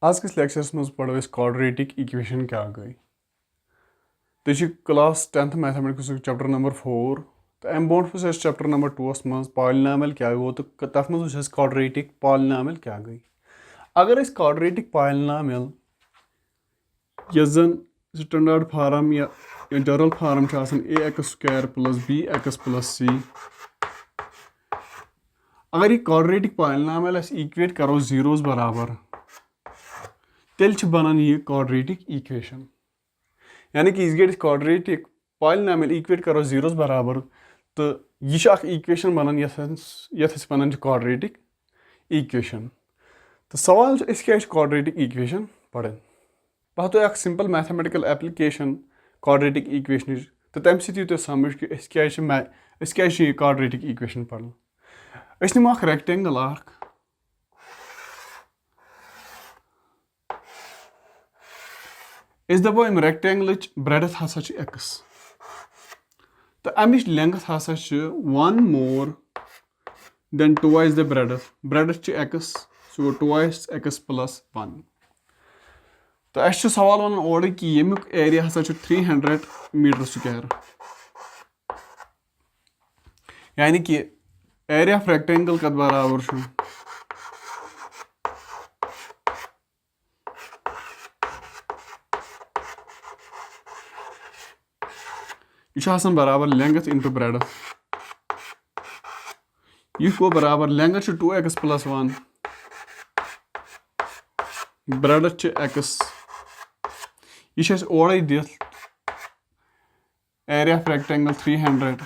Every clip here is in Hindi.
आज किस लेक्चरस में पढ़ो इस क्वाड्रेटिक इक्वेशन क्या गई तो class 10th mathematics chapter number 4 तो अम ब्रो चैप्टर नंबर 2 मज पॉलिनॉमियल क्या गो तो तथ मज क्वाड्रेटिक पॉलिनॉमियल क्या गई अगर इस क्वाड्रेटिक पॉलिनॉमियल यस जन स्टैंडर्ड फार्म या general form ax² + bx + c अगर ये क्वाड्रेटिक पॉलिनॉमियल इक्वेट करो जीरोस बराबर तेल बनान ये क्वाड्रेटिक इक्वेशन यानी कि यह क्वाड्रेटिक पॉलिनॉमियल इक्वेट करो जीरोस बराबर तो यह इक्वेशन बनान यथ बनान क्वाड्रेटिक इक्वेशन तो सवाल क्या क्वाड्रेटिक इक्वेशन पढ़न बह तो simple mathematical application quadratic equation तो तम सत यू समझ कि क्या क्वाड्रेटिक इक्वेशन पढ़न निम रेक्टेंगल दपो अम रेक्टेंगल ब्रेडथ हसा x तो अमिच लेंथ हसा 1 more than twice the breadth x so go twice x + 1 तो अस सवाल वन और कि यमुक एरिया हसा 300 मीटर स्क्वायर यानी कि एरिया ऑफ रेक्टेंगल कत बराबर यह बराबर लेंथ इंटू ब्रेडथ यह गो बराबर लेंथ 2x + 1 ब्रेडथ x यह और दिथ area of rectangle 300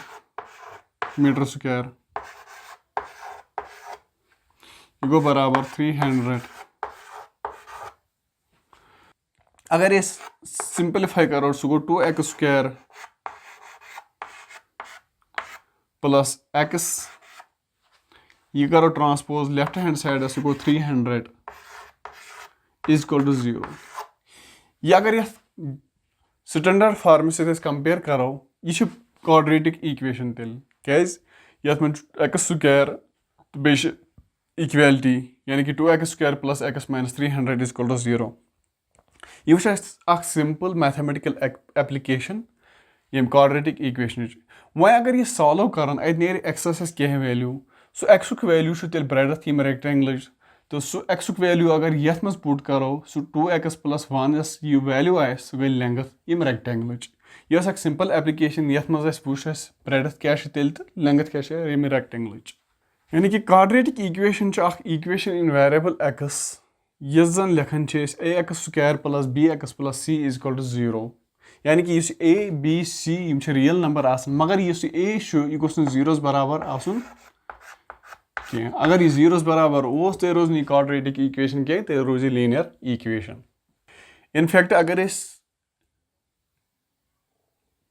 metre square यह गो बराबर 300 अगर ये सिंपलीफाई करो सो गो 2x² + x यह करो ट्रांसपोज लेफ्ट हैंड साइड सो गो 300 = 0 यह अगर ये स्टैंडर्ड फार्म से कंपेयर करो यह क्वाड्रेटिक इक्वेशन तेल क्या x² तो बे इक्वेलिटी यानी कि 2x² + x - 300 = 0 यह सिंपल मैथमेटिकल एप्लीकेशन ये क्वाड्रेटिक इक्वेशन वह अगर यह सॉल्व कर नीर एक्स कह वैल्यू सो एक्स वैल्यू तेल ब्रेडथ यम रेक्टेंगल तो सो एक्स वैल्यू अगर यथ मज पुट करो सो 2x + 1 यह वैल्यू आए सो गई लेंथ यम रेक्टेंगल यह सिंपल एप्लीकेशन यथ मज वो ब्रेडथ क्या तेल तो लेंथ क्या यम रेक्टेंगल यानी कि quadratic equation equation in variable x yes जन लेखन ax² + bx + c = 0 यानी कि a b c real number मगर यह a गोस जीरोस बराबर आसन अगर यह जीरोस बराबर तेल रोज नहीं क्वाड्रेटिक इक्वेशन क्या तेल रोज लीनियर इक्वेशन इनफैक्ट अगर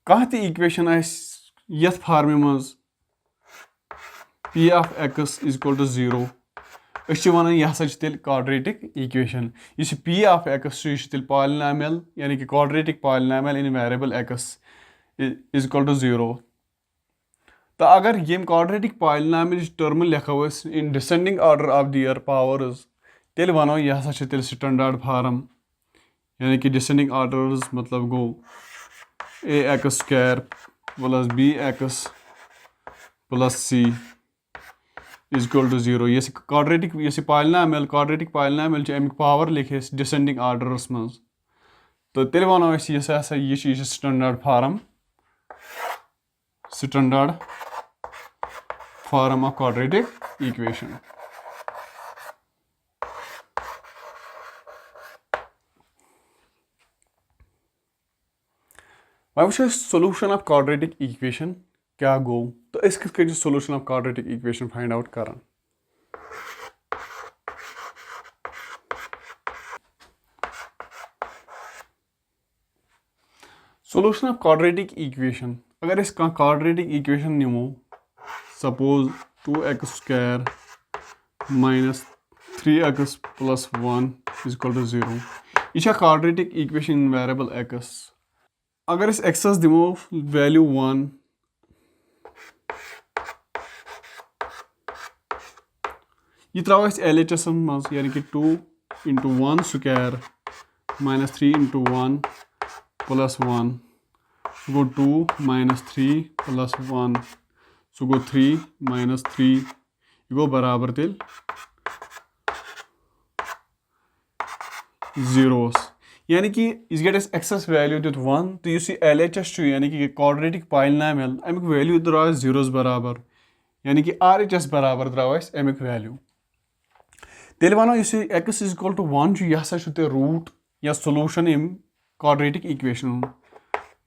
कह इक्वेशन यथ फार्मे मज p of x = 0 वन यह तेल क्वाड्रेटिक इक्वेशन इस p of x तेल पॉलिनॉमियल यानी कि क्वाड्रेटिक पॉलिनॉमियल इन वेरिएबल x = 0 तो अगर यम क्वाड्रेटिक पॉलिनॉमियल टर्म लिखो in descending order of their powers तेल वनो यह तेल स्टैंडर्ड फार्म यानी कि डिसेंडिंग ऑर्डर्स मतलब गो ax² + bx + c = 0 ये क्वाड्रेटिक ये पॉलिनॉमियल क्वाड्रेटिक पॉलिनॉमियल अमिक पावर लिखे डिसेंडिंग ऑर्डरस मज तो तेल वनो यह standard form of quadratic equation वो सोल्यूशन ऑफ क्वाड्रेटिक इक्वेशन क्या गो तो किस solution of quadratic equation find out कर सोल्यूशन ऑफ क्वाड्रेटिक इक्वेशन अगर क्वाड्रेटिक इक्वेशन निमो सपोज 2x² - 3x + 1 = 0 यह quadratic equation in variable x अगर x दिमो वैल्यू 1 यह त्रो LHS मज यानी कि 2 into 1 square minus 3 into 1 plus 1 go 2 minus 3 plus 1 so go 3 minus 3 you go barabar til zeros यानी कि इस गेट इस एक्सेस वैल्यू दित 1 तो यह LHS यानी कि quadratic polynomial Amik value द्राव zeros बराबर यानी कि RHS बराबर द्राव अमिक वैल्यू तेल वनो इस x इज इक्वल टू 1 यह हसा ते रूट या solution in quadratic equation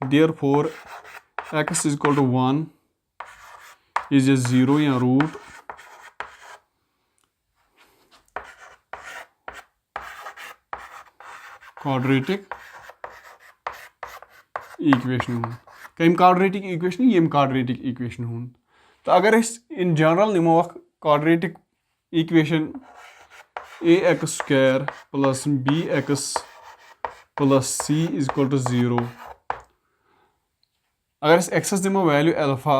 therefore x is equal to 1 is a 0 या रूट क्वाड्रेटिक इक्वेशन कम क्वाड्रेटिक इक्वेशन यम क्वाड्रेटिक इक्वेशन हूं तो अगर इन जनरल निमो quadratic equation ax square plus bx plus c is equal to 0 अगर इस एक्सेस दिमो वैल्यू अल्फा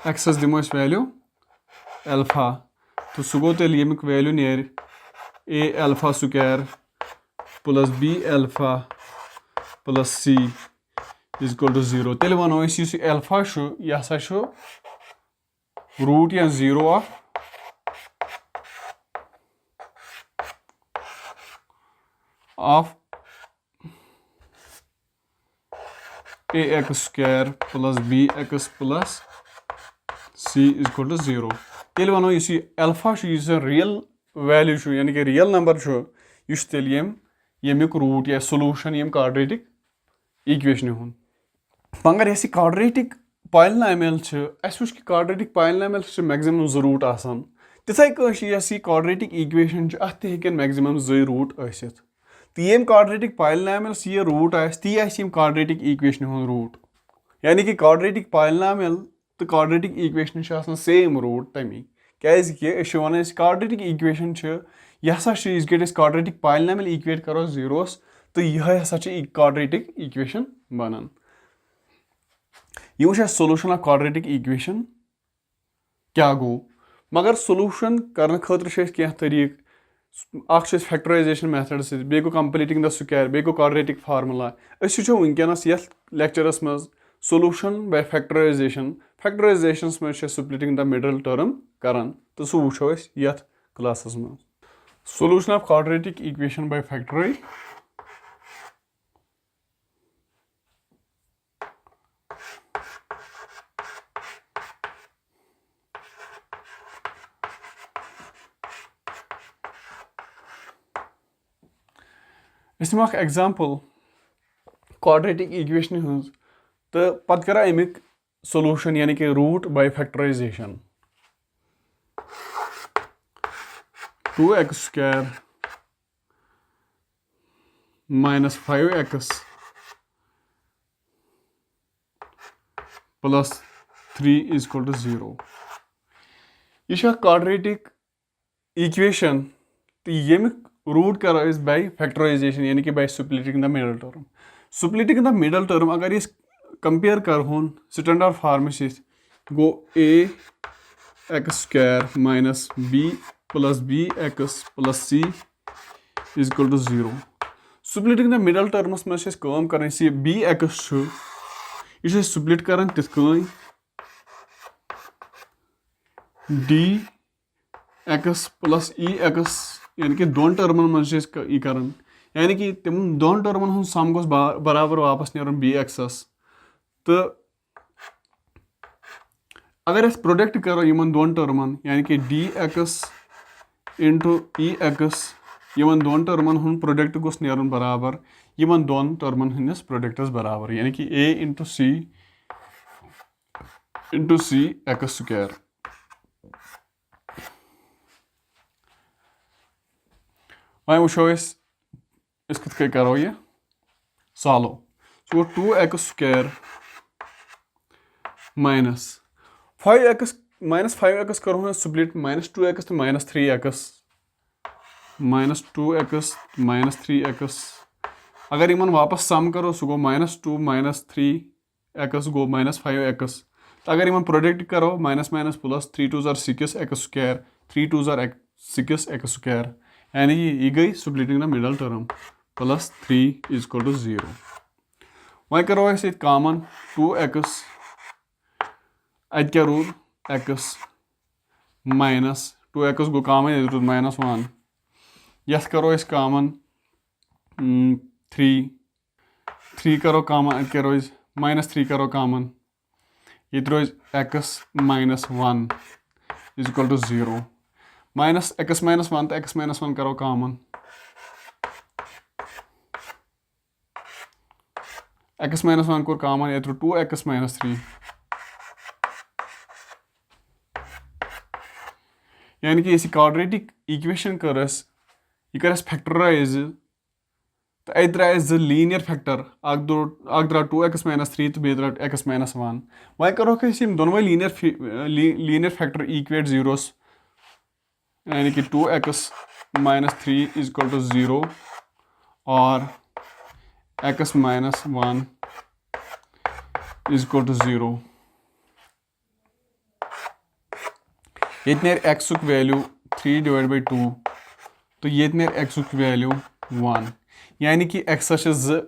एक्सेस दिमो इस वैल्यू अल्फा तो सह गो तेल यमिक वैल्यू नेर a alpha square plus b alpha plus c is equal to 0 तेल वनो इस अल्फा यह हसा रूट या 0 of ax square plus bx plus c is equal to 0 तेल वनो इस अल्फा रियल वैल्यू यानी कि रियल नंबर यह तेल यमिक रूट या सोल्यूशन यम क्वाड्रेटिक इक्वेशन हूं मगर यह क्वाड्रेटिक पॉलिनोमियल वो कि क्वाड्रेटिक पॉलिनोमियल मैक्सिमम 2 रूट आसान तिथे यह क्वाड्रेटिक इक्वेशन अत मैक्सिमम 2 रूट आसित तो यम क्वाड्रेटिक पॉलिनोमियल यह रूट ती क्वाड्रेटिक इक्वेशन हूं रूट यानी कि क्वाड्रेटिक पॉलिनोमियल तो क्वाड्रेटिक इक्वेशन सेम रूट तमी क्या वन क्वाड्रेटिक इक्वेशन यह हसा क्वाड्रेटिक पॉलिनोमियल इक्वेट करो जीरोस तो यह हसा क्वाड्रेटिक इक्वेशन बनान यह सोल्यूशन ऑफ क्वाड्रेटिक इक्वेशन क्या गो मगर सोल्यूशन करने खतर तरीक फैक्टराइजेशन मेथड से बे गो कंप्लीटिंग द स्क्वायर बे गो क्वाड्रेटिक फार्मूला वो वनकस लेक्चरस मज सोल्यूशन बाय फैक्टराइजेशन मज स्प्लिटिंग द मिडल टर्म करान तो सह वो ये क्लासस मज solution of quadratic equation by factorisation example quadratic equation तो पत करा अमिक सोल्यूशन यानी कि root by factorisation 2x square minus 5x plus 3 is equal to 0 यह क्वाड्रेटिक इक्वेशन तो यमिक रूट करो बाय फैक्टराइजेशन यानी कि by splitting the middle term अगर इस कंपेयर करहोन स्टैंडर्ड फॉर्म से गो ax square minus b plus bx plus c is equal to 0 splitting the middle terms मज काम कर bx यह स्प्लिट कर तिथ dx plus ex यानी कि 2 टर्मन मज कर यानी कि तम 2 टर्मन हूँ सम गोस बराबर वापस नेरन bx तो अगर अस प्रोडक्ट करो इन 2 टर्मन यानी कि dx इंटू ex इन 2 टर्मन हूँ प्रोडक्ट गोस नेरन बराबर इन 2 टर्मन हंदिस प्रोडक्टस बराबर यानी कि a into c x square वह वो कत करो यह solve so 2x square minus 5x करो स्प्लिट -2x तो -3x -2x -3x अगर इन वापस सम करो सह गो -2 -3x गो -5x अगर इन प्रोडक्ट करो माइनस माइनस प्लस 3 2 ज़ार 6 एक्स स्क्वायर 3 2 ज़ार 6 एक्स स्क्वायर यानी कि यह गई splitting the middle term plus 3 is equal to 0 वह करो अस ये कॉमन 2x अत क्या रूद x माइनस 2x गो कॉमन ये रूद -1 यथ करो अस कॉमन 3 करो कॉमन अत क्या रोज -3 करो कॉमन ये रोज x -1 is equal to 0 x -1 तो x -1 करो कॉमन x -1 कोर कॉमन ये 2x -3 यानी कि क्वाड्रेटिक इक्वेशन कर यह कर फैक्टराइज तो अत द्राय लीनियर फैक्टर अख द्राव 2x -3 तो बे द्राव x -1 वह करो दोनों लीनियर फैक्टर इक्वेट जीरोस यानी कि 2x -3 इज इक्वल टू 0 और x -1 इज इक्वल टू 0 ये नेर x वैल्यू 3/2 तो ये नेर x वैल्यू 1 यानी कि x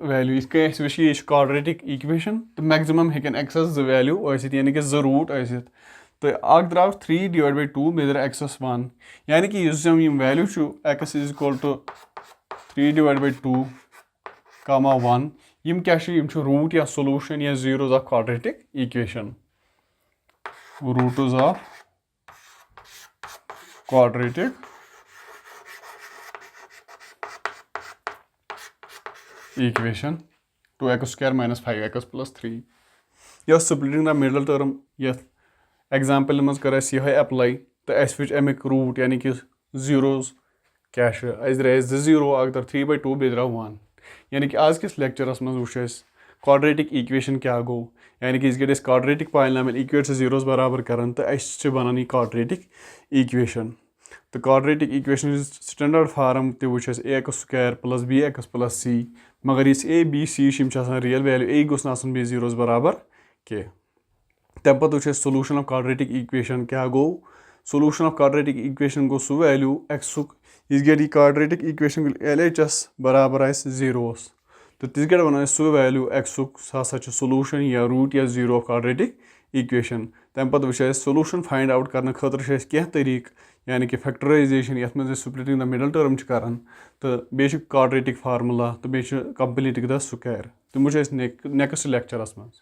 वैल्यू ये क्वाड्रेटिक इक्वेशन तो मैक्सिमम हेकन x वैल्यू यानी कि 2 रूट तो अख द्राव 3/2 बे द्राव x 1 यानी कि value x is equal to 3/2 1 यम क्या रूट या सोल्यूशन या zeros of quadratic equation roots of quadratic equation 2x square minus 5x plus 3 यह splitting the middle term यह एग्जाम्पल मज कर यह अप्लाई तो अस वो अमिक रूट यानी कि जीरोज क्या द्राय 0 अख द्राव 3/2 बे द्राव 1 यानी कि आज किस लेक्चरस मज वो क्वाड्रेटिक इक्वेशन क्या गो यानी कि इस क्वाड्रेटिक पॉलिनॉमियल इक्वेट से जीरोस बराबर कर तो अस बनान यह क्वाड्रेटिक इक्वेशन तो क्वाड्रेटिक इक्वेशन स्टैंडर्ड फार्म तो वो ax square plus bx plus c मगर इस a b c real value a गोस ना बे जीरोस बराबर के तम पे वो सोल्यूशन ऑफ क्वाड्रेटिक इक्वेशन क्या गो सोल्यूशन ऑफ क्वाड्रेटिक इक्वेशन गो सो वैल्यू x इस क्वाड्रेटिक इक्वेशन LHS बराबर 0 तो तिस वन सो वैल्यू x सोल्यूशन या रूट या 0 ऑफ क्वाड्रेटिक इक्वेशन तम पे वो सोल्यूशन फाइंड आउट करने खतर कह तरीक यानी कि फैक्टराइजेशन ये मज स्प्लिटिंग द मिडल टर्म कर तो बे क्वाड्रेटिक फार्मूला तो बे कंप्लीट द स्क्वायर तुम नेक्स्ट लेक्चरस मज